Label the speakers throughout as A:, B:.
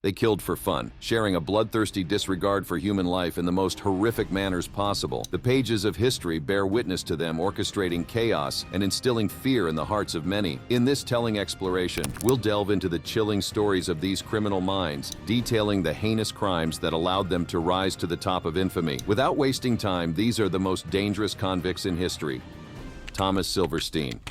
A: They killed for fun, sharing a bloodthirsty disregard for human life in the most horrific manners possible. The pages of history bear witness to them orchestrating chaos and instilling fear in the hearts of many. In this telling exploration, we'll delve into the chilling stories of these criminal minds, detailing the heinous crimes that allowed them to rise to the top of infamy. Without wasting time, these are the most dangerous convicts in history. Thomas Silverstein.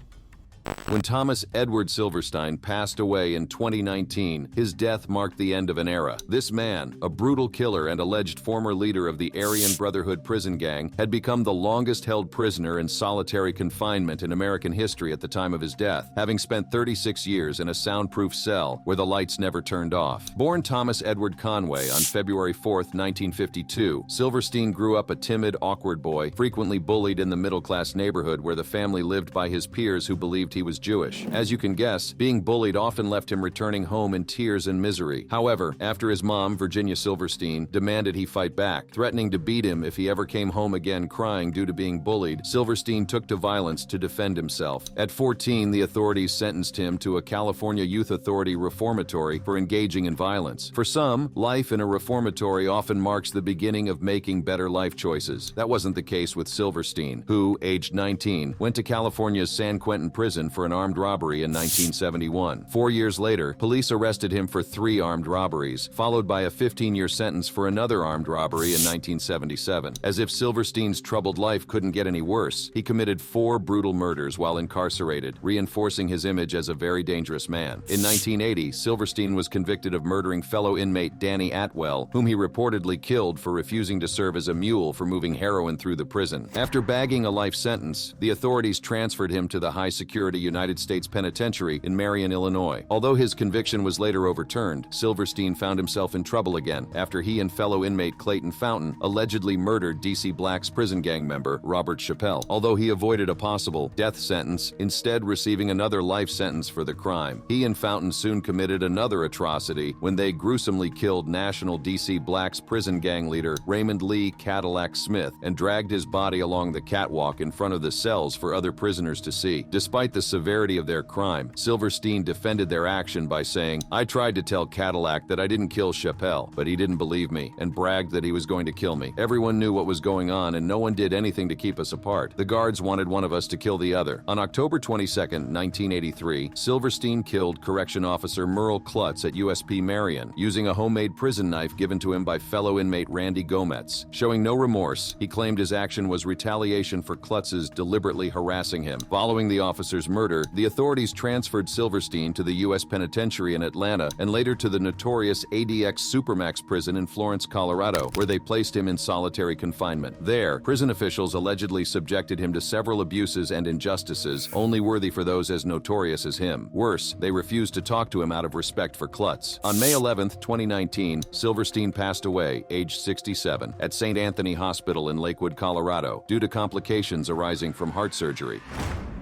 A: When Thomas Edward Silverstein passed away in 2019, his death marked the end of an era. This man, a brutal killer and alleged former leader of the Aryan Brotherhood prison gang, had become the longest-held prisoner in solitary confinement in American history at the time of his death, having spent 36 years in a soundproof cell where the lights never turned off. Born Thomas Edward Conway on February 4, 1952, Silverstein grew up a timid, awkward boy, frequently bullied in the middle-class neighborhood where the family lived by his peers who believed he was Jewish. As you can guess, being bullied often left him returning home in tears and misery. However, after his mom, Virginia Silverstein, demanded he fight back, threatening to beat him if he ever came home again crying due to being bullied, Silverstein took to violence to defend himself. At 14, the authorities sentenced him to a California Youth Authority reformatory for engaging in violence. For some, life in a reformatory often marks the beginning of making better life choices. That wasn't the case with Silverstein, who, aged 19, went to California's San Quentin prison for an armed robbery in 1971. 4 years later, police arrested him for 3 armed robberies, followed by a 15-year sentence for another armed robbery in 1977. As if Silverstein's troubled life couldn't get any worse, he committed 4 brutal murders while incarcerated, reinforcing his image as a very dangerous man. In 1980, Silverstein was convicted of murdering fellow inmate Danny Atwell, whom he reportedly killed for refusing to serve as a mule for moving heroin through the prison. After bagging a life sentence, the authorities transferred him to the high-security United States Penitentiary in Marion, Illinois. Although his conviction was later overturned, Silverstein found himself in trouble again after he and fellow inmate Clayton Fountain allegedly murdered D.C. Black's prison gang member Robert Chappelle. Although he avoided a possible death sentence, instead receiving another life sentence for the crime. He and Fountain soon committed another atrocity when they gruesomely killed national D.C. Black's prison gang leader Raymond Lee Cadillac Smith and dragged his body along the catwalk in front of the cells for other prisoners to see. Despite the severity of their crime, Silverstein defended their action by saying, "I tried to tell Cadillac that I didn't kill Chappelle, but he didn't believe me and bragged that he was going to kill me. Everyone knew what was going on and no one did anything to keep us apart. The guards wanted one of us to kill the other." On October 22, 1983, Silverstein killed Correction Officer Merle Klutz at USP Marion using a homemade prison knife given to him by fellow inmate Randy Gomez. Showing no remorse, he claimed his action was retaliation for Klutz's deliberately harassing him. Following the officer's murder, the authorities transferred Silverstein to the U.S. Penitentiary in Atlanta and later to the notorious ADX Supermax prison in Florence, Colorado, where they placed him in solitary confinement. There, prison officials allegedly subjected him to several abuses and injustices, only worthy for those as notorious as him. Worse, they refused to talk to him out of respect for Klutz. On May 11, 2019, Silverstein passed away, aged 67, at St. Anthony Hospital in Lakewood, Colorado, due to complications arising from heart surgery.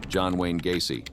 A: John Wayne Gacy.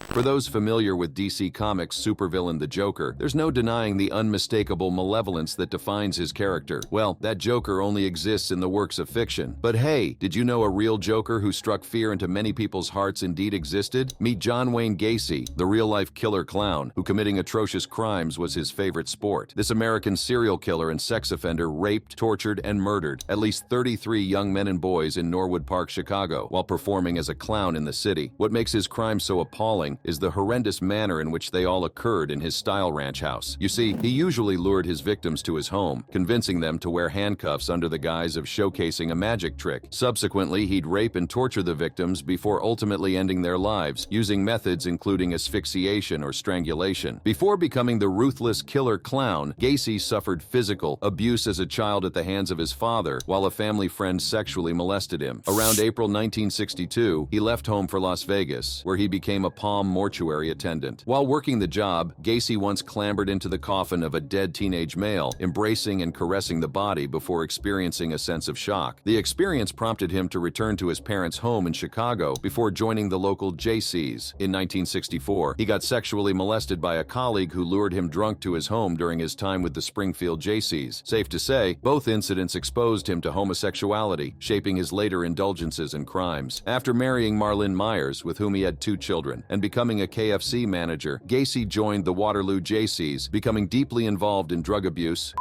A: For those familiar with DC Comics' supervillain the Joker, there's no denying the unmistakable malevolence that defines his character. Well, that Joker only exists in the works of fiction. But hey, did you know a real Joker who struck fear into many people's hearts indeed existed? Meet John Wayne Gacy, the real-life killer clown, who committing atrocious crimes was his favorite sport. This American serial killer and sex offender raped, tortured, and murdered at least 33 young men and boys in Norwood Park, Chicago, while performing as a clown in the city. What makes his crime so appalling is the horrendous manner in which they all occurred in his Style Ranch house. You see, he usually lured his victims to his home, convincing them to wear handcuffs under the guise of showcasing a magic trick. Subsequently, he'd rape and torture the victims before ultimately ending their lives, using methods including asphyxiation or strangulation. Before becoming the ruthless killer clown, Gacy suffered physical abuse as a child at the hands of his father, while a family friend sexually molested him. Around April 1962, he left home for Las Vegas, where he became a Palm mortuary attendant. While working the job, Gacy once clambered into the coffin of a dead teenage male, embracing and caressing the body before experiencing a sense of shock. The experience prompted him to return to his parents' home in Chicago before joining the local JC's. In 1964, he got sexually molested by a colleague who lured him drunk to his home during his time with the Springfield JC's. Safe to say, both incidents exposed him to homosexuality, shaping his later indulgences and crimes. After marrying Marlynn Myers, with whom he had 2 children, and becoming becoming a KFC manager, Gacy joined the Waterloo Jaycees, becoming deeply involved in drug abuse,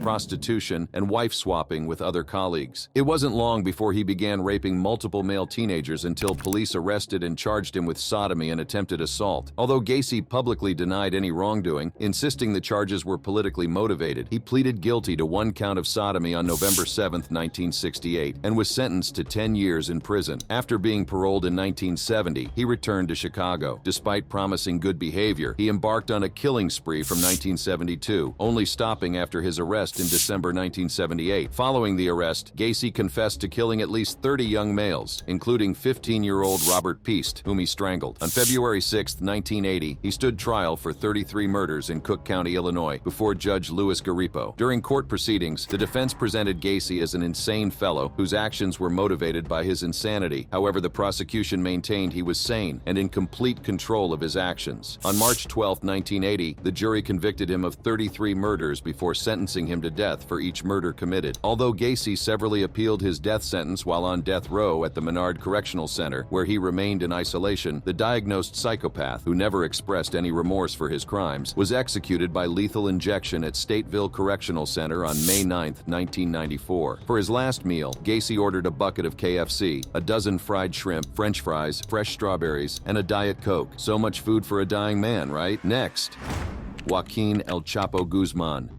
A: prostitution, and wife swapping with other colleagues. It wasn't long before he began raping multiple male teenagers until police arrested and charged him with sodomy and attempted assault. Although Gacy publicly denied any wrongdoing, insisting the charges were politically motivated, he pleaded guilty to 1 count of sodomy on November 7, 1968, and was sentenced to 10 years in prison. After being paroled in 1970, he returned to Chicago. Despite promising good behavior, he embarked on a killing spree from 1972, only stopping after his arrest in December 1978. Following the arrest, Gacy confessed to killing at least 30 young males, including 15-year-old Robert Peast, whom he strangled. On February 6, 1980, he stood trial for 33 murders in Cook County, Illinois, before Judge Louis Garripo. During court proceedings, the defense presented Gacy as an insane fellow whose actions were motivated by his insanity. However, the prosecution maintained he was sane and in complete control of his actions. On March 12, 1980, the jury convicted him of 33 murders before sentencing him to death for each murder committed. Although Gacy severally appealed his death sentence while on death row at the Menard Correctional Center, where he remained in isolation, the diagnosed psychopath, who never expressed any remorse for his crimes, was executed by lethal injection at Stateville Correctional Center on May 9, 1994. For his last meal, Gacy ordered a bucket of KFC, a dozen fried shrimp, French fries, fresh strawberries, and a Diet Coke. So much food for a dying man, right? Next, Joaquin El Chapo Guzman.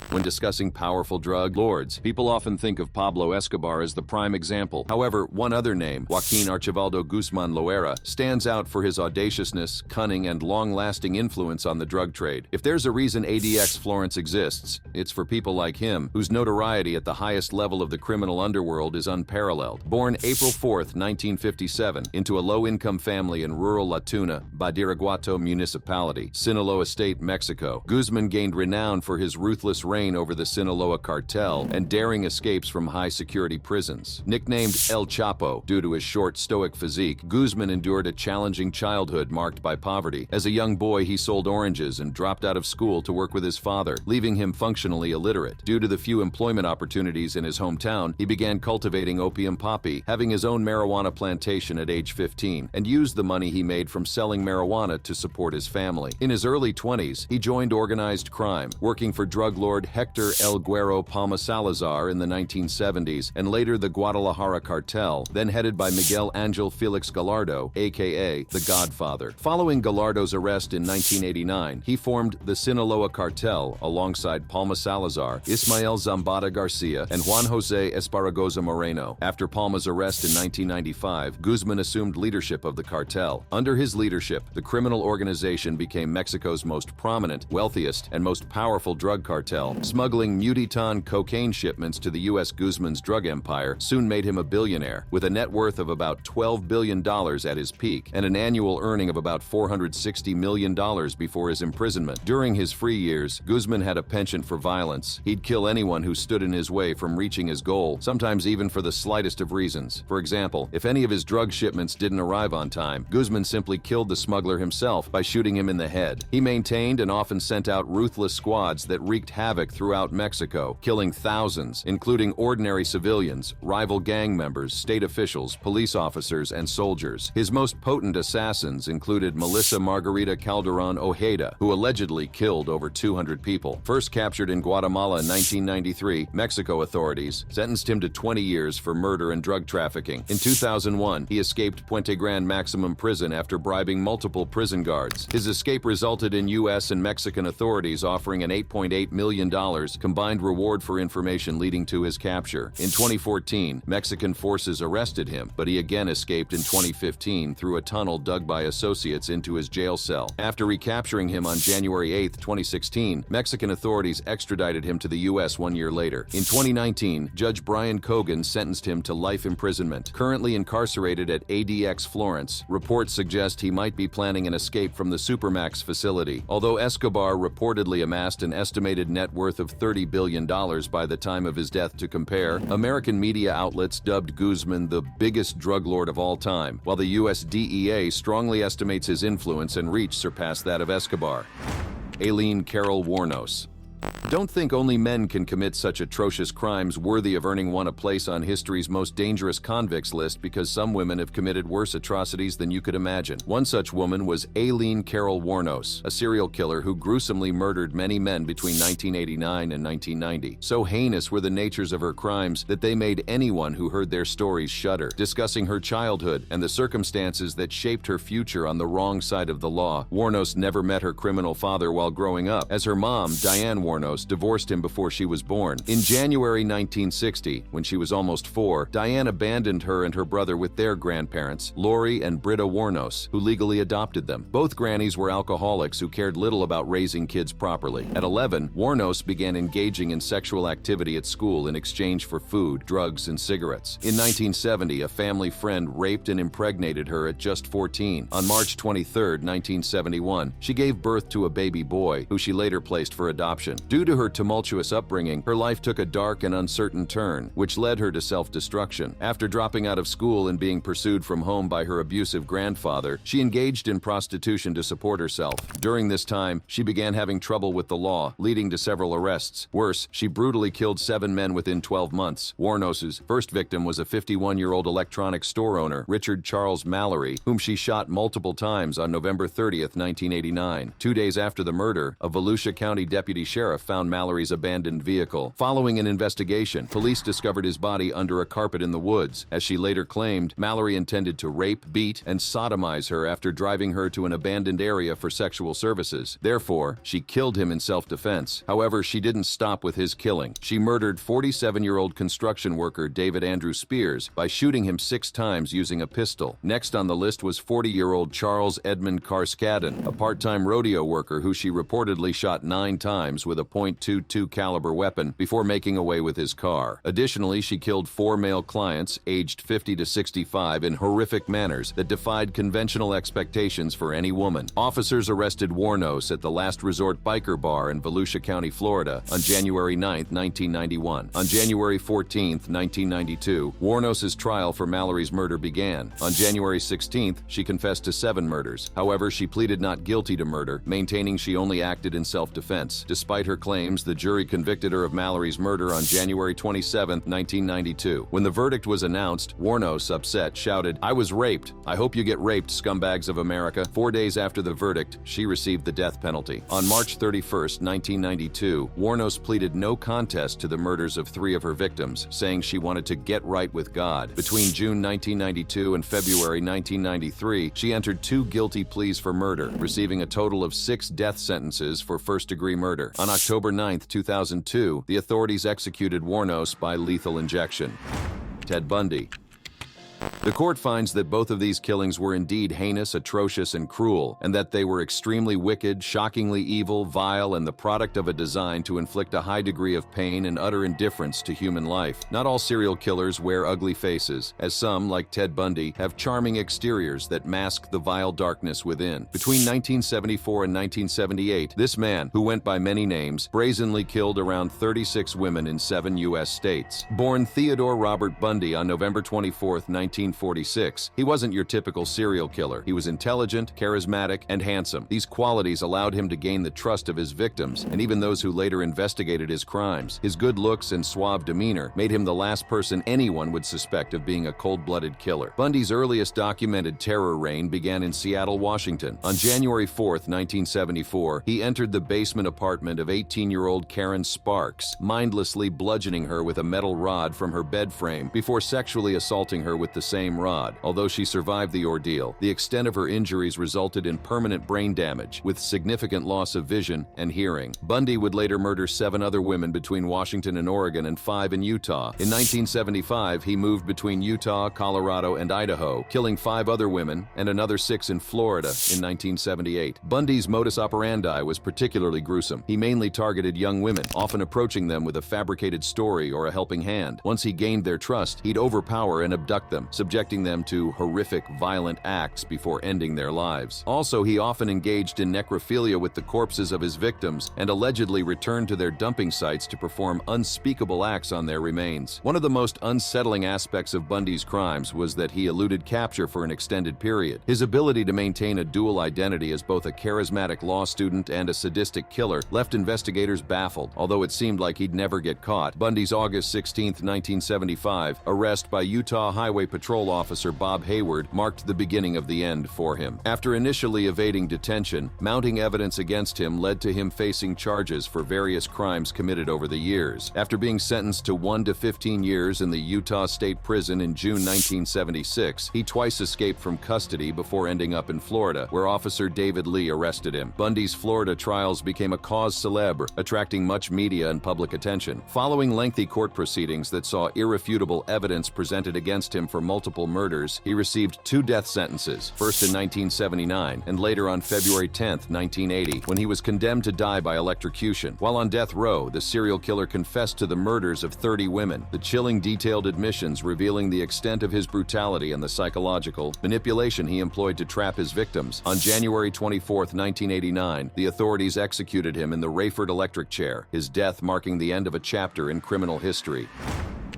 A: When discussing powerful drug lords, people often think of Pablo Escobar as the prime example. However, one other name, Joaquin Archibaldo Guzman Loera, stands out for his audaciousness, cunning, and long-lasting influence on the drug trade. If there's a reason ADX Florence exists, it's for people like him, whose notoriety at the highest level of the criminal underworld is unparalleled. Born April 4, 1957, into a low-income family in rural La Tuna, Badiraguato Municipality, Sinaloa State, Mexico, Guzman gained renown for his ruthless reign over the Sinaloa cartel and daring escapes from high-security prisons. Nicknamed El Chapo due to his short, stoic physique, Guzman endured a challenging childhood marked by poverty. As a young boy, he sold oranges and dropped out of school to work with his father, leaving him functionally illiterate. Due to the few employment opportunities in his hometown, he began cultivating opium poppy, having his own marijuana plantation at age 15, and used the money he made from selling marijuana to support his family. In his early 20s, he joined organized crime, working for drug lord Hector El Güero Palma Salazar in the 1970s, and later the Guadalajara cartel, then headed by Miguel Angel Felix Gallardo, aka the Godfather. Following Gallardo's arrest in 1989, he formed the Sinaloa cartel alongside Palma Salazar, Ismael Zambada Garcia, and Juan Jose Esparragoza Moreno. After Palma's arrest in 1995, Guzman assumed leadership of the cartel. Under his leadership, the criminal organization became Mexico's most prominent, wealthiest, and most powerful drug cartel. Smuggling multi-ton cocaine shipments to the U.S. Guzman's drug empire soon made him a billionaire, with a net worth of about $12 billion at his peak and an annual earning of about $460 million before his imprisonment. During his free years, Guzman had a penchant for violence. He'd kill anyone who stood in his way from reaching his goal, sometimes even for the slightest of reasons. For example, if any of his drug shipments didn't arrive on time, Guzman simply killed the smuggler himself by shooting him in the head. He maintained and often sent out ruthless squads that wreaked havoc throughout Mexico, killing thousands, including ordinary civilians, rival gang members, state officials, police officers, and soldiers. His most potent assassins included Melissa Margarita Calderon Ojeda, who allegedly killed over 200 people. First captured in Guatemala in 1993, Mexico authorities sentenced him to 20 years for murder and drug trafficking. In 2001, he escaped Puente Grande Maximum Prison after bribing multiple prison guards. His escape resulted in U.S. and Mexican authorities offering an $8.8 million combined reward for information leading to his capture. In 2014, Mexican forces arrested him, but he again escaped in 2015 through a tunnel dug by associates into his jail cell. After recapturing him on January 8, 2016, Mexican authorities extradited him to the U.S. 1 year later. In 2019, Judge Brian Cogan sentenced him to life imprisonment. Currently incarcerated at ADX Florence, reports suggest he might be planning an escape from the Supermax facility. Although Escobar reportedly amassed an estimated net worth of $30 billion by the time of his death. To compare, American media outlets dubbed Guzman the biggest drug lord of all time, while the U.S. DEA strongly estimates his influence and reach surpass that of Escobar. Aileen Carol Waros. Don't think only men can commit such atrocious crimes worthy of earning one a place on history's most dangerous convicts list, because some women have committed worse atrocities than you could imagine. One such woman was Aileen Carol Waros, a serial killer who gruesomely murdered many men between 1989 and 1990. So heinous were the natures of her crimes that they made anyone who heard their stories shudder. Discussing her childhood and the circumstances that shaped her future on the wrong side of the law, Waros never met her criminal father while growing up, as her mom, Diane Waros, divorced him before she was born. In January 1960, when she was almost 4, Diane abandoned her and her brother with their grandparents, Lori and Britta Waros, who legally adopted them. Both grannies were alcoholics who cared little about raising kids properly. At 11, Waros began engaging in sexual activity at school in exchange for food, drugs, and cigarettes. In 1970, a family friend raped and impregnated her at just 14. On March 23, 1971, she gave birth to a baby boy, who she later placed for adoption. Due to her tumultuous upbringing, her life took a dark and uncertain turn, which led her to self-destruction. After dropping out of school and being pursued from home by her abusive grandfather, she engaged in prostitution to support herself. During this time, she began having trouble with the law, leading to several arrests. Worse, she brutally killed 7 men within 12 months. Warnos's first victim was a 51-year-old electronics store owner, Richard Charles Mallory, whom she shot multiple times on November 30, 1989. 2 days after the murder, a Volusia County deputy sheriff found Mallory's abandoned vehicle. Following an investigation, police discovered his body under a carpet in the woods. As she later claimed, Mallory intended to rape, beat, and sodomize her after driving her to an abandoned area for sexual services. Therefore, she killed him in self-defense. However, she didn't stop with his killing. She murdered 47-year-old construction worker David Andrew Spears by shooting him 6 times using a pistol. Next on the list was 40-year-old Charles Edmund Carskadden, a part-time rodeo worker who she reportedly shot 9 times with a .22 caliber weapon before making away with his car. Additionally, she killed 4 male clients aged 50 to 65 in horrific manners that defied conventional expectations for any woman. Officers arrested Waros at the Last Resort Biker Bar in Volusia County, Florida on January 9, 1991. On January 14, 1992, Waros' trial for Mallory's murder began. On January 16th, she confessed to 7 murders. However, she pleaded not guilty to murder, maintaining she only acted in self-defense. Despite her claims, the jury convicted her of Mallory's murder on January 27, 1992. When the verdict was announced, Waros, upset, shouted, "I was raped. I hope you get raped, scumbags of America." 4 days after the verdict, she received the death penalty. On March 31, 1992, Waros pleaded no contest to the murders of 3 of her victims, saying she wanted to get right with God. Between June 1992 and February 1993, she entered 2 guilty pleas for murder, receiving a total of 6 death sentences for first-degree murder. On October 9, 2002, the authorities executed Waros by lethal injection. Ted Bundy. The court finds that both of these killings were indeed heinous, atrocious, and cruel, and that they were extremely wicked, shockingly evil, vile, and the product of a design to inflict a high degree of pain and utter indifference to human life. Not all serial killers wear ugly faces, as some, like Ted Bundy, have charming exteriors that mask the vile darkness within. Between 1974 and 1978, this man, who went by many names, brazenly killed around 36 women in 7 U.S. states. Born Theodore Robert Bundy on November 24, 1946, he wasn't your typical serial killer. He was intelligent, charismatic, and handsome. These qualities allowed him to gain the trust of his victims, and even those who later investigated his crimes. His good looks and suave demeanor made him the last person anyone would suspect of being a cold-blooded killer. Bundy's earliest documented terror reign began in Seattle, Washington. On January 4, 1974, he entered the basement apartment of 18-year-old Karen Sparks, mindlessly bludgeoning her with a metal rod from her bed frame before sexually assaulting her with the same rod. Although she survived the ordeal, the extent of her injuries resulted in permanent brain damage, with significant loss of vision and hearing. Bundy would later murder 7 other women between Washington and Oregon and 5 in Utah. In 1975, he moved between Utah, Colorado, and Idaho, killing 5 other women and another 6 in Florida in 1978. Bundy's modus operandi was particularly gruesome. He mainly targeted young women, often approaching them with a fabricated story or a helping hand. Once he gained their trust, he'd overpower and abduct them, subjecting them to horrific, violent acts before ending their lives. Also, he often engaged in necrophilia with the corpses of his victims and allegedly returned to their dumping sites to perform unspeakable acts on their remains. One of the most unsettling aspects of Bundy's crimes was that he eluded capture for an extended period. His ability to maintain a dual identity as both a charismatic law student and a sadistic killer left investigators baffled, although it seemed like he'd never get caught. Bundy's August 16, 1975, arrest by Utah Highway Patrol officer Bob Hayward marked the beginning of the end for him. After initially evading detention, mounting evidence against him led to him facing charges for various crimes committed over the years. After being sentenced to 1 to 15 years in the Utah State Prison in June 1976, he twice escaped from custody before ending up in Florida, where Officer David Lee arrested him. Bundy's Florida trials became a cause célèbre, attracting much media and public attention. Following lengthy court proceedings that saw irrefutable evidence presented against him for multiple murders, he received 2 death sentences, first in 1979 and later on February 10, 1980, when he was condemned to die by electrocution. While on death row, the serial killer confessed to the murders of 30 women, the chilling detailed admissions revealing the extent of his brutality and the psychological manipulation he employed to trap his victims. On January 24, 1989, the authorities executed him in the Rayford electric chair, his death marking the end of a chapter in criminal history.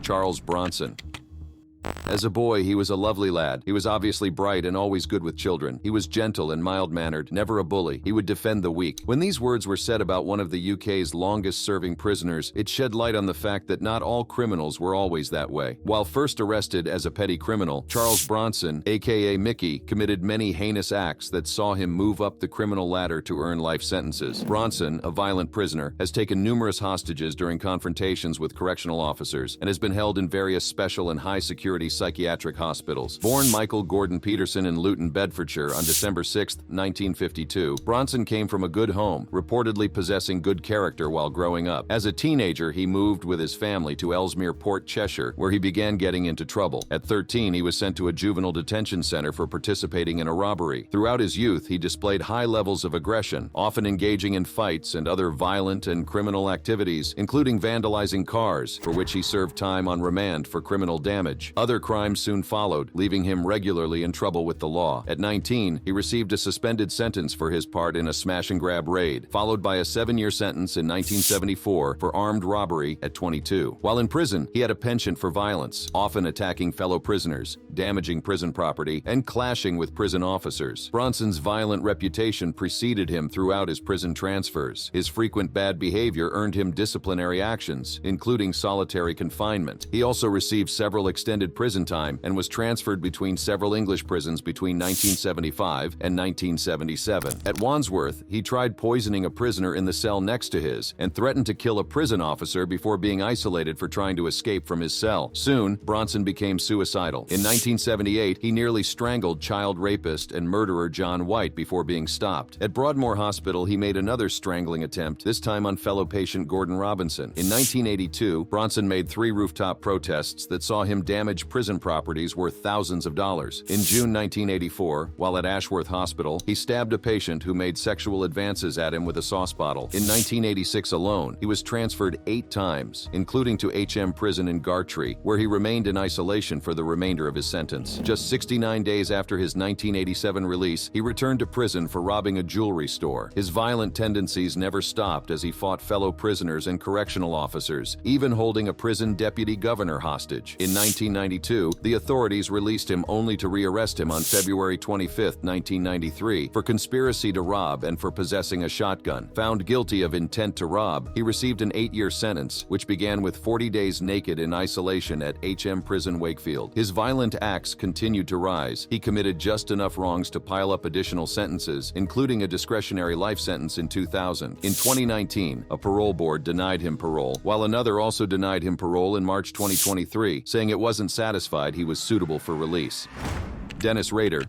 A: Charles Bronson. As a boy, he was a lovely lad. He was obviously bright and always good with children. He was gentle and mild-mannered, never a bully. He would defend the weak. When these words were said about one of the UK's longest-serving prisoners, it shed light on the fact that not all criminals were always that way. While first arrested as a petty criminal, Charles Bronson, aka Mickey, committed many heinous acts that saw him move up the criminal ladder to earn life sentences. Bronson, a violent prisoner, has taken numerous hostages during confrontations with correctional officers and has been held in various special and high-security psychiatric hospitals. Born Michael Gordon Peterson in Luton, Bedfordshire on December 6, 1952, Bronson came from a good home, reportedly possessing good character while growing up. As a teenager, he moved with his family to Ellesmere Port, Cheshire, where he began getting into trouble. At 13, he was sent to a juvenile detention center for participating in a robbery. Throughout his youth, he displayed high levels of aggression, often engaging in fights and other violent and criminal activities, including vandalizing cars, for which he served time on remand for criminal damage. Other crimes soon followed, leaving him regularly in trouble with the law. At 19, he received a suspended sentence for his part in a smash-and-grab raid, followed by a 7-year sentence in 1974 for armed robbery at 22. While in prison, he had a penchant for violence, often attacking fellow prisoners, damaging prison property, and clashing with prison officers. Bronson's violent reputation preceded him throughout his prison transfers. His frequent bad behavior earned him disciplinary actions, including solitary confinement. He also received several extended prison time and was transferred between several English prisons between 1975 and 1977. At Wandsworth, he tried poisoning a prisoner in the cell next to his and threatened to kill a prison officer before being isolated for trying to escape from his cell. Soon, Bronson became suicidal. In 1978, he nearly strangled child rapist and murderer John White before being stopped. At Broadmoor Hospital, he made another strangling attempt, this time on fellow patient Gordon Robinson. In 1982, Bronson made 3 rooftop protests that saw him damage prison properties worth thousands of dollars. In June 1984, while at Ashworth Hospital, he stabbed a patient who made sexual advances at him with a sauce bottle. In 1986 alone, he was transferred 8 times, including to HM Prison in Gartree, where he remained in isolation for the remainder of his sentence. Just 69 days after his 1987 release, he returned to prison for robbing a jewelry store. His violent tendencies never stopped as he fought fellow prisoners and correctional officers, even holding a prison deputy governor hostage. In 1992, the authorities released him only to rearrest him on February 25, 1993, for conspiracy to rob and for possessing a shotgun. Found guilty of intent to rob, he received an 8-year sentence, which began with 40 days naked in isolation at HM Prison Wakefield. His violent acts continued to rise. He committed just enough wrongs to pile up additional sentences, including a discretionary life sentence in 2000. In 2019, a parole board denied him parole, while another also denied him parole in March 2023, saying it wasn't satisfied he was suitable for release. Dennis Rader.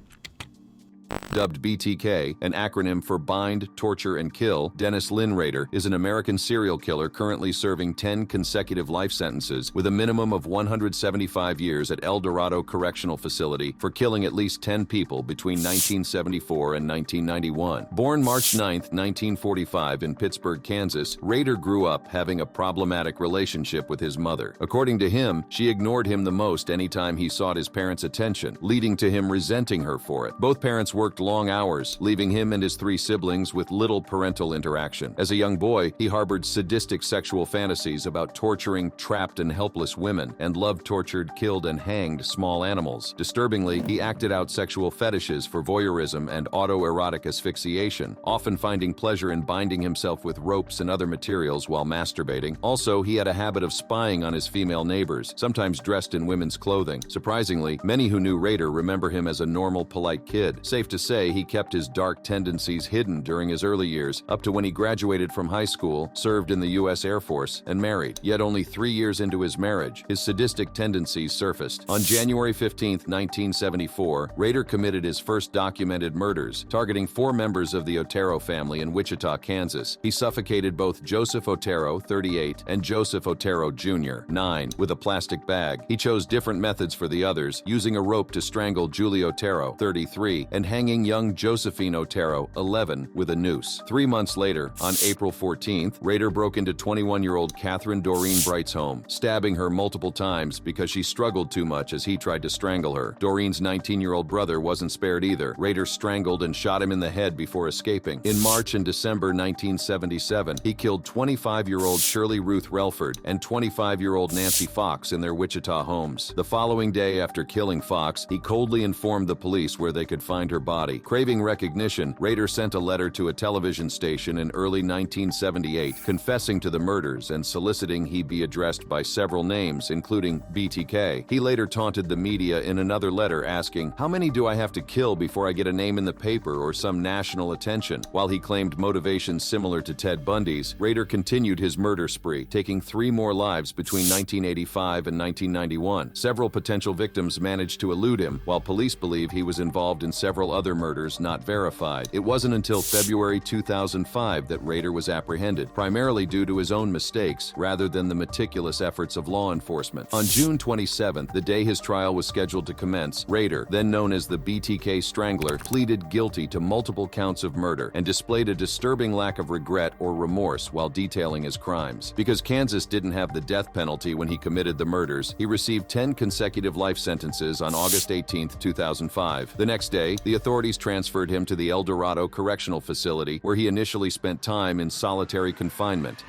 A: Dubbed BTK, an acronym for Bind, Torture, and Kill, Dennis Lynn Rader is an American serial killer currently serving 10 consecutive life sentences with a minimum of 175 years at El Dorado Correctional Facility for killing at least 10 people between 1974 and 1991. Born March 9, 1945 in Pittsburgh, Kansas, Rader grew up having a problematic relationship with his mother. According to him, she ignored him the most anytime he sought his parents' attention, leading to him resenting her for it. Both parents worked long hours, leaving him and his 3 siblings with little parental interaction. As a young boy, he harbored sadistic sexual fantasies about torturing trapped and helpless women and loved tortured, killed, and hanged small animals. Disturbingly, he acted out sexual fetishes for voyeurism and autoerotic asphyxiation, often finding pleasure in binding himself with ropes and other materials while masturbating. Also, he had a habit of spying on his female neighbors, sometimes dressed in women's clothing. Surprisingly, many who knew Rader remember him as a normal, polite kid. Safe to say, he kept his dark tendencies hidden during his early years, up to when he graduated from high school, served in the U.S. Air Force, and married. Yet only 3 years into his marriage, his sadistic tendencies surfaced. On January 15, 1974, Rader committed his first documented murders, targeting 4 members of the Otero family in Wichita, Kansas. He suffocated both Joseph Otero, 38, and Joseph Otero Jr., 9, with a plastic bag. He chose different methods for the others, using a rope to strangle Julie Otero, 33, and hanging young Josephine Otero, 11, with a noose. 3 months later, on April 14th, Rader broke into 21-year-old Catherine Doreen Bright's home, stabbing her multiple times because she struggled too much as he tried to strangle her. Doreen's 19-year-old brother wasn't spared either. Rader strangled and shot him in the head before escaping. In March and December 1977, he killed 25-year-old Shirley Ruth Relford and 25-year-old Nancy Fox in their Wichita homes. The following day after killing Fox, he coldly informed the police where they could find her body. Craving recognition, Rader sent a letter to a television station in early 1978 confessing to the murders and soliciting he be addressed by several names, including BTK. He later taunted the media in another letter asking, "How many do I have to kill before I get a name in the paper or some national attention?" While he claimed motivations similar to Ted Bundy's, Rader continued his murder spree, taking 3 more lives between 1985 and 1991. Several potential victims managed to elude him, while police believe he was involved in several other murders not verified. It wasn't until February 2005 that Rader was apprehended, primarily due to his own mistakes rather than the meticulous efforts of law enforcement. On June 27th, the day his trial was scheduled to commence, Rader, then known as the BTK Strangler, pleaded guilty to multiple counts of murder and displayed a disturbing lack of regret or remorse while detailing his crimes. Because Kansas didn't have the death penalty when he committed the murders, he received 10 consecutive life sentences on August 18, 2005. The next day, the authorities transferred him to the El Dorado Correctional Facility, where he initially spent time in solitary confinement.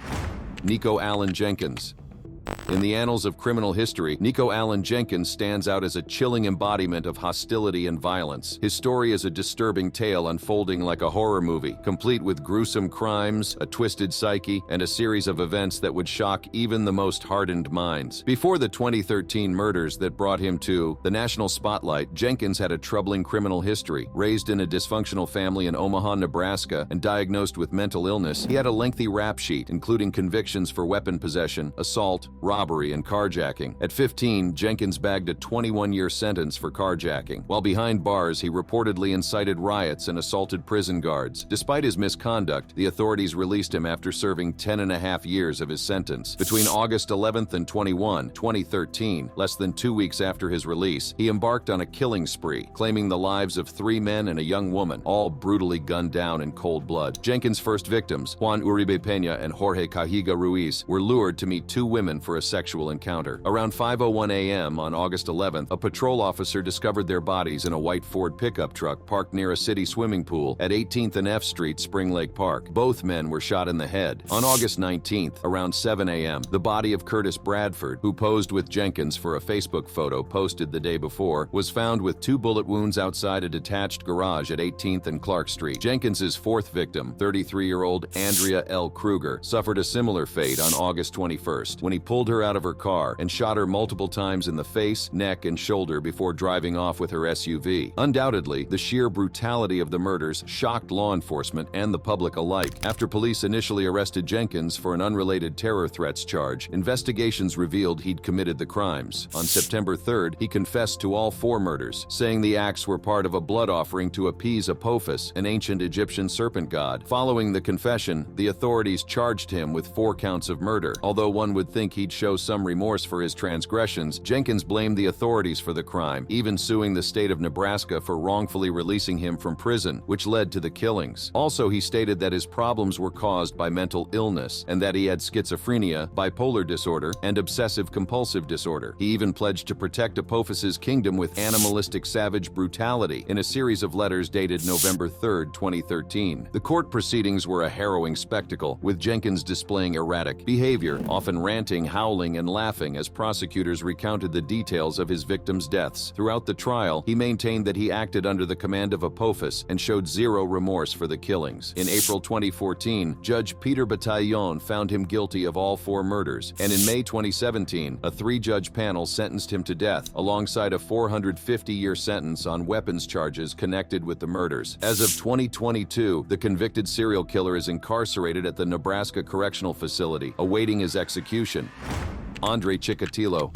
A: Nikko Allen Jenkins. In the annals of criminal history, Nikko Allen Jenkins stands out as a chilling embodiment of hostility and violence. His story is a disturbing tale unfolding like a horror movie, complete with gruesome crimes, a twisted psyche, and a series of events that would shock even the most hardened minds. Before the 2013 murders that brought him to the national spotlight, Jenkins had a troubling criminal history. Raised in a dysfunctional family in Omaha, Nebraska, and diagnosed with mental illness, he had a lengthy rap sheet, including convictions for weapon possession, assault, robbery, and carjacking. At 15, Jenkins bagged a 21-year sentence for carjacking. While behind bars, he reportedly incited riots and assaulted prison guards. Despite his misconduct, the authorities released him after serving 10.5 years of his sentence. Between August 11th and 2013, less than 2 weeks after his release, he embarked on a killing spree, claiming the lives of 3 men and a young woman, all brutally gunned down in cold blood. Jenkins' first victims, Juan Uribe Peña and Jorge Cajiga Ruiz, were lured to meet 2 women for a sexual encounter. Around 5:01 a.m. on August 11th, a patrol officer discovered their bodies in a white Ford pickup truck parked near a city swimming pool at 18th and F Street, Spring Lake Park. Both men were shot in the head. On August 19th, around 7 a.m., the body of Curtis Bradford, who posed with Jenkins for a Facebook photo posted the day before, was found with 2 bullet wounds outside a detached garage at 18th and Clark Street. Jenkins's fourth victim, 33-year-old Andrea L. Kruger, suffered a similar fate on August 21st when he pulled her her out of her car and shot her multiple times in the face, neck, and shoulder before driving off with her SUV. Undoubtedly, the sheer brutality of the murders shocked law enforcement and the public alike. After police initially arrested Jenkins for an unrelated terror threats charge, investigations revealed he'd committed the crimes. On September 3rd, he confessed to all 4 murders, saying the acts were part of a blood offering to appease Apophis, an ancient Egyptian serpent god. Following the confession, the authorities charged him with 4 counts of murder. Although one would think he'd show some remorse for his transgressions, Jenkins blamed the authorities for the crime, even suing the state of Nebraska for wrongfully releasing him from prison, which led to the killings. Also, he stated that his problems were caused by mental illness and that he had schizophrenia, bipolar disorder, and obsessive-compulsive disorder. He even pledged to protect Apophis's kingdom with animalistic savage brutality in a series of letters dated November 3, 2013. The court proceedings were a harrowing spectacle, with Jenkins displaying erratic behavior, often ranting, howling, and laughing as prosecutors recounted the details of his victims' deaths. Throughout the trial, he maintained that he acted under the command of Apophis and showed zero remorse for the killings. In April 2014, Judge Peter Bataillon found him guilty of all 4 murders, and in May 2017, a 3-judge panel sentenced him to death, alongside a 450-year sentence on weapons charges connected with the murders. As of 2022, the convicted serial killer is incarcerated at the Nebraska Correctional Facility, awaiting his execution. Andre Chikatilo.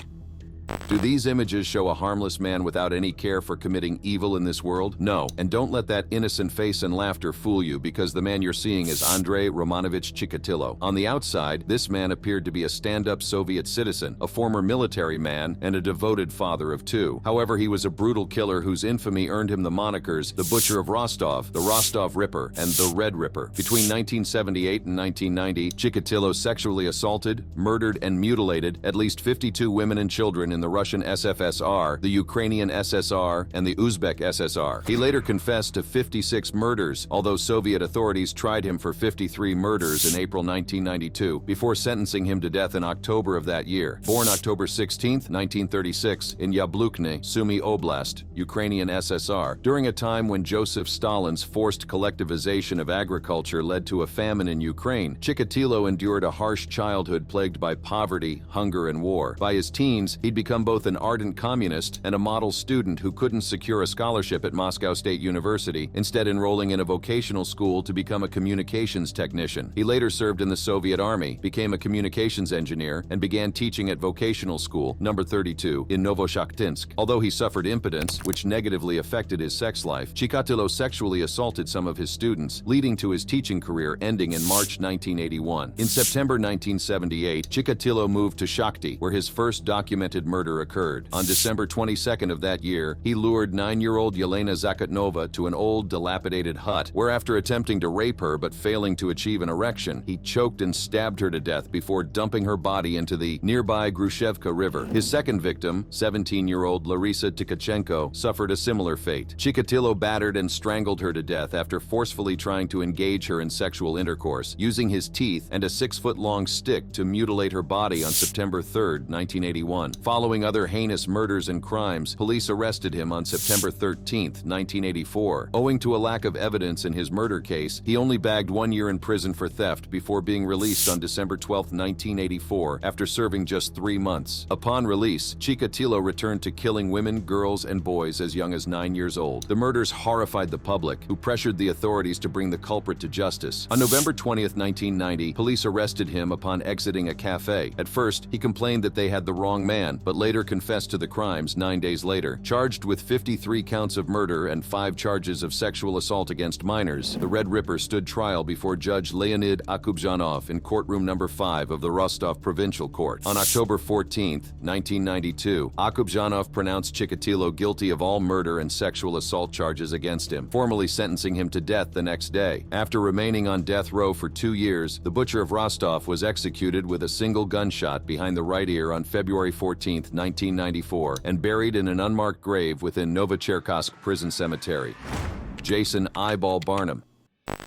A: Do these images show a harmless man without any care for committing evil in this world? No, and don't let that innocent face and laughter fool you, because the man you're seeing is Andrei Romanovich Chikatilo. On the outside, this man appeared to be a stand-up Soviet citizen, a former military man, and a devoted father of 2. However, he was a brutal killer whose infamy earned him the monikers the Butcher of Rostov, the Rostov Ripper, and the Red Ripper. Between 1978 and 1990, Chikatilo sexually assaulted, murdered, and mutilated at least 52 women and children in the Russian SFSR, the Ukrainian SSR, and the Uzbek SSR. He later confessed to 56 murders, although Soviet authorities tried him for 53 murders in April 1992, before sentencing him to death in October of that year. Born October 16, 1936, in Yablukne, Sumy Oblast, Ukrainian SSR, during a time when Joseph Stalin's forced collectivization of agriculture led to a famine in Ukraine, Chikatilo endured a harsh childhood plagued by poverty, hunger, and war. By his teens, he'd become both an ardent communist and a model student who couldn't secure a scholarship at Moscow State University, instead enrolling in a vocational school to become a communications technician. He later served in the Soviet Army, became a communications engineer, and began teaching at vocational school number 32 in Novoshakhtinsk. Although he suffered impotence, which negatively affected his sex life, Chikatilo sexually assaulted some of his students, leading to his teaching career ending in March 1981. In September 1978, Chikatilo moved to Shakhty, where his first documented murder occurred. On December 22nd of that year, he lured 9-year-old Yelena Zakotnova to an old, dilapidated hut, where after attempting to rape her but failing to achieve an erection, he choked and stabbed her to death before dumping her body into the nearby Grushevka River. His second victim, 17-year-old Larisa Tkachenko, suffered a similar fate. Chikatilo battered and strangled her to death after forcefully trying to engage her in sexual intercourse, using his teeth and a 6-foot-long stick to mutilate her body on September 3, 1981. Following other heinous murders and crimes, police arrested him on September 13, 1984. Owing to a lack of evidence in his murder case, he only bagged 1 year in prison for theft before being released on December 12, 1984, after serving just 3 months. Upon release, Chikatilo returned to killing women, girls, and boys as young as 9 years old. The murders horrified the public, who pressured the authorities to bring the culprit to justice. On November 20, 1990, police arrested him upon exiting a cafe. At first, he complained that they had the wrong man, but later confessed to the crimes 9 days later. Charged with 53 counts of murder and 5 charges of sexual assault against minors, the Red Ripper stood trial before Judge Leonid Akubzhanov in courtroom number 5 of the Rostov Provincial Court. On October 14, 1992, Akubzhanov pronounced Chikatilo guilty of all murder and sexual assault charges against him, formally sentencing him to death the next day. After remaining on death row for 2 years, the Butcher of Rostov was executed with a single gunshot behind the right ear on February 14, 1994, and buried in an unmarked grave within Novocherkassk Prison Cemetery. Jason Eyeball Barnum.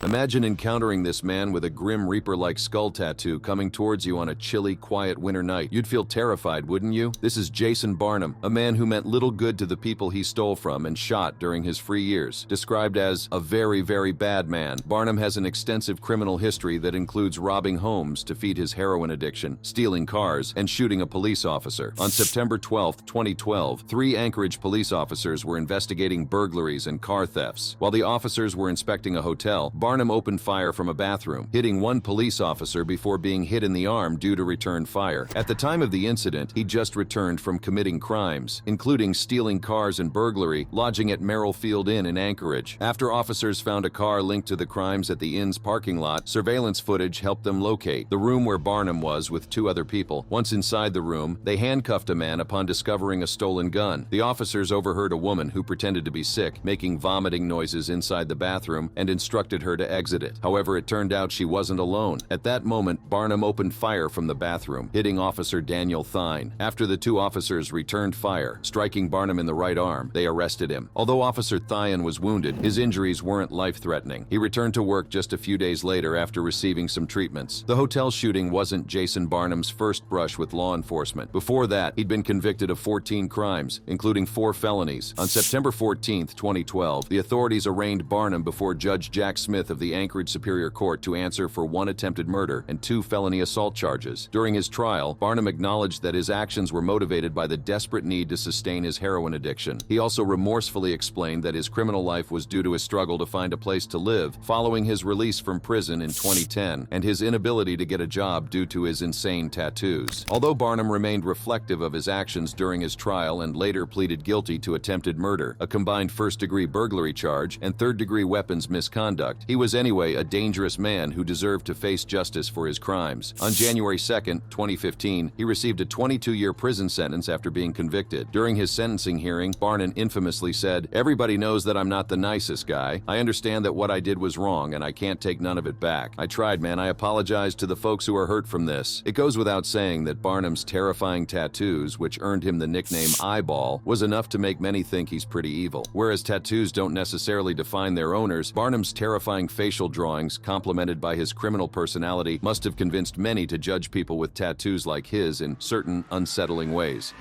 A: Imagine encountering this man with a grim reaper-like skull tattoo coming towards you on a chilly, quiet winter night. You'd feel terrified, wouldn't you? This is Jason Barnum, a man who meant little good to the people he stole from and shot during his free years. Described as a very, very bad man, Barnum has an extensive criminal history that includes robbing homes to feed his heroin addiction, stealing cars, and shooting a police officer. On September 12, 2012, 3 Anchorage police officers were investigating burglaries and car thefts. While the officers were inspecting a hotel, Barnum opened fire from a bathroom, hitting one police officer before being hit in the arm due to return fire. At the time of the incident, he just returned from committing crimes, including stealing cars and burglary, lodging at Merrillfield Inn in Anchorage. After officers found a car linked to the crimes at the inn's parking lot, surveillance footage helped them locate the room where Barnum was with 2 other people. Once inside the room, they handcuffed a man upon discovering a stolen gun. The officers overheard a woman who pretended to be sick, making vomiting noises inside the bathroom, and instructed her to exit it. However, it turned out she wasn't alone. At that moment, Barnum opened fire from the bathroom, hitting Officer Daniel Thine. After the 2 officers returned fire, striking Barnum in the right arm, they arrested him. Although Officer Thine was wounded, his injuries weren't life-threatening. He returned to work just a few days later after receiving some treatments. The hotel shooting wasn't Jason Barnum's first brush with law enforcement. Before that, he'd been convicted of 14 crimes, including 4 felonies. On September 14, 2012, the authorities arraigned Barnum before Judge Jack Smith of the Anchorage Superior Court to answer for 1 attempted murder and 2 felony assault charges. During his trial, Barnum acknowledged that his actions were motivated by the desperate need to sustain his heroin addiction. He also remorsefully explained that his criminal life was due to his struggle to find a place to live following his release from prison in 2010 and his inability to get a job due to his insane tattoos. Although Barnum remained reflective of his actions during his trial and later pleaded guilty to attempted murder, a combined first-degree burglary charge, and third-degree weapons misconduct, he was anyway a dangerous man who deserved to face justice for his crimes. On January 2, 2015, he received a 22-year prison sentence after being convicted. During his sentencing hearing, Barnum infamously said, "Everybody knows that I'm not the nicest guy. I understand that what I did was wrong and I can't take none of it back. I tried, man. I apologize to the folks who are hurt from this." It goes without saying that Barnum's terrifying tattoos, which earned him the nickname Eyeball, was enough to make many think he's pretty evil. Whereas tattoos don't necessarily define their owners, Barnum's terrifying facial drawings, complemented by his criminal personality, must have convinced many to judge people with tattoos like his in certain unsettling ways.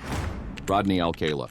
A: Rodney Alcala.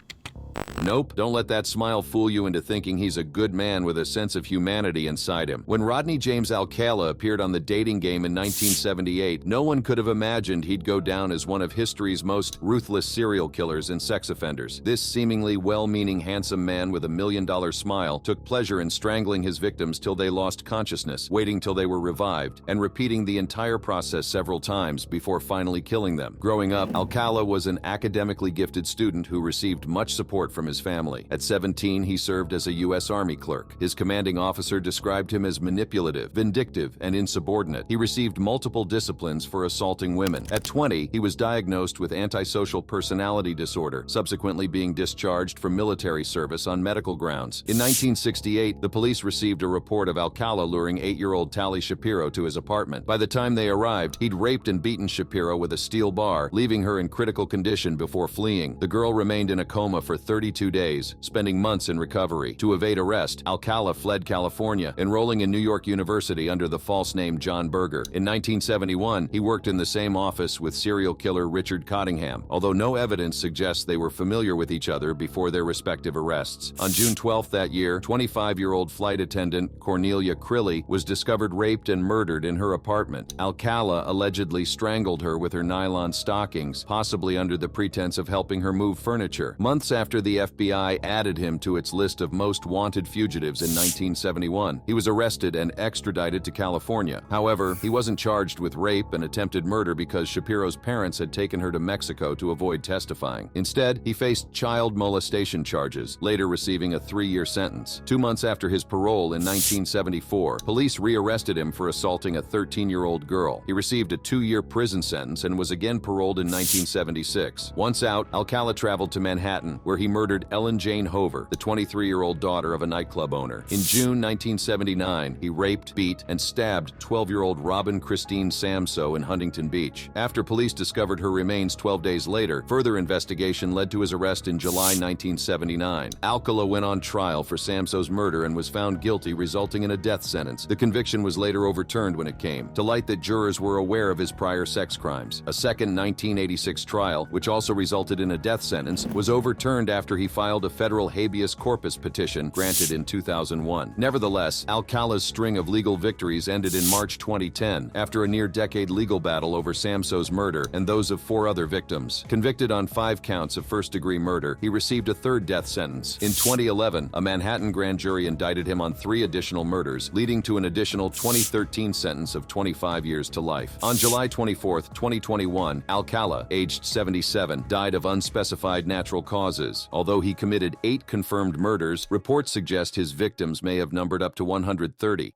A: Nope, don't let that smile fool you into thinking he's a good man with a sense of humanity inside him. When Rodney James Alcala appeared on The Dating Game in 1978, no one could have imagined he'd go down as one of history's most ruthless serial killers and sex offenders. This seemingly well-meaning handsome man with a $1,000,000 smile took pleasure in strangling his victims till they lost consciousness, waiting till they were revived, and repeating the entire process several times before finally killing them. Growing up, Alcala was an academically gifted student who received much support from his family. At 17, he served as a U.S. Army clerk. His commanding officer described him as manipulative, vindictive, and insubordinate. He received multiple disciplines for assaulting women. At 20, he was diagnosed with antisocial personality disorder, subsequently being discharged from military service on medical grounds. In 1968, the police received a report of Alcala luring 8-year-old Tally Shapiro to his apartment. By the time they arrived, he'd raped and beaten Shapiro with a steel bar, leaving her in critical condition before fleeing. The girl remained in a coma for 32 days, spending months in recovery. To evade arrest, Alcala fled California, enrolling in New York University under the false name John Berger. In 1971, he worked in the same office with serial killer Richard Cottingham, although no evidence suggests they were familiar with each other before their respective arrests. On June 12 that year, 25-year-old flight attendant Cornelia Crilly was discovered raped and murdered in her apartment. Alcala allegedly strangled her with her nylon stockings, possibly under the pretense of helping her move furniture. Months after the FBI added him to its list of most wanted fugitives in 1971, he was arrested and extradited to California. However, he wasn't charged with rape and attempted murder because Shapiro's parents had taken her to Mexico to avoid testifying. Instead, he faced child molestation charges, later receiving a 3-year sentence. 2 months after his parole in 1974, police rearrested him for assaulting a 13-year-old girl. He received a 2-year prison sentence and was again paroled in 1976. Once out, Alcala traveled to Manhattan, where he murdered Ellen Jane Hover, the 23-year-old daughter of a nightclub owner. In June 1979, he raped, beat, and stabbed 12-year-old Robin Christine Samso in Huntington Beach. After police discovered her remains 12 days later, further investigation led to his arrest in July 1979. Alcala went on trial for Samso's murder and was found guilty, resulting in a death sentence. The conviction was later overturned when it came to light that jurors were aware of his prior sex crimes. A second 1986 trial, which also resulted in a death sentence, was overturned after he filed a federal habeas corpus petition granted in 2001. Nevertheless, Alcala's string of legal victories ended in March 2010 after a near-decade legal battle over Samso's murder and those of 4 other victims. Convicted on 5 counts of first-degree murder, he received a third death sentence. In 2011, a Manhattan grand jury indicted him on 3 additional murders, leading to an additional 2013 sentence of 25 years to life. On July 24, 2021, Alcala, aged 77, died of unspecified natural causes. Although he committed 8 confirmed murders, reports suggest his victims may have numbered up to 130.